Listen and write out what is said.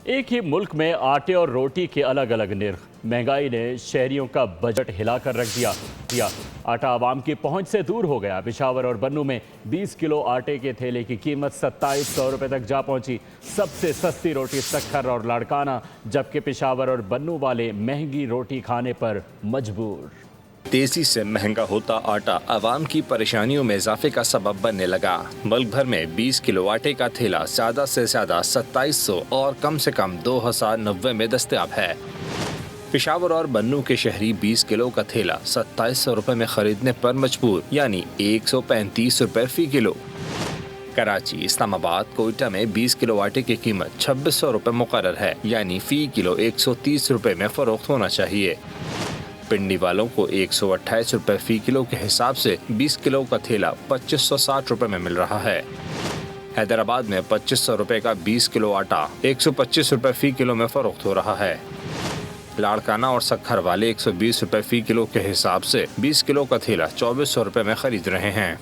ایک ہی ملک میں آٹے اور روٹی کے الگ الگ نرخ، مہنگائی نے شہریوں کا بجٹ ہلا کر رکھ دیا۔ آٹا عوام کی پہنچ سے دور ہو گیا۔ پشاور اور بنوں میں 20 کلو آٹے کے تھیلے کی قیمت 2700 روپے تک جا پہنچی۔ سب سے سستی روٹی سکھر اور لاڑکانہ، جبکہ پشاور اور بنوں والے مہنگی روٹی کھانے پر مجبور۔ تیزی سے مہنگا ہوتا آٹا عوام کی پریشانیوں میں اضافے کا سبب بننے لگا۔ ملک بھر میں 20 کلو آٹے کا تھیلا زیادہ سے زیادہ 2700 اور کم سے کم 2090 میں دستیاب ہے۔ پشاور اور بنوں کے شہری 20 کلو کا تھیلا 2700 روپے میں خریدنے پر مجبور، یعنی 135 روپے فی کلو۔ کراچی، اسلام آباد، کوئٹہ میں 20 کلو آٹے کی قیمت 2600 روپے مقرر ہے، یعنی فی کلو 130 روپے میں فروخت ہونا چاہیے۔ پنڈی والوں کو 128 روپے فی کلو کے حساب سے 20 کلو کا تھیلا 2560 روپے میں مل رہا ہے۔ حیدرآباد میں 2500 روپے کا 20 کلو آٹا 125 روپے فی کلو میں فروخت ہو رہا ہے۔ لاڑکانہ اور سکھر والے 120 روپے فی کلو کے حساب سے 20 کلو کا تھیلا 2400 روپے میں خرید رہے ہیں۔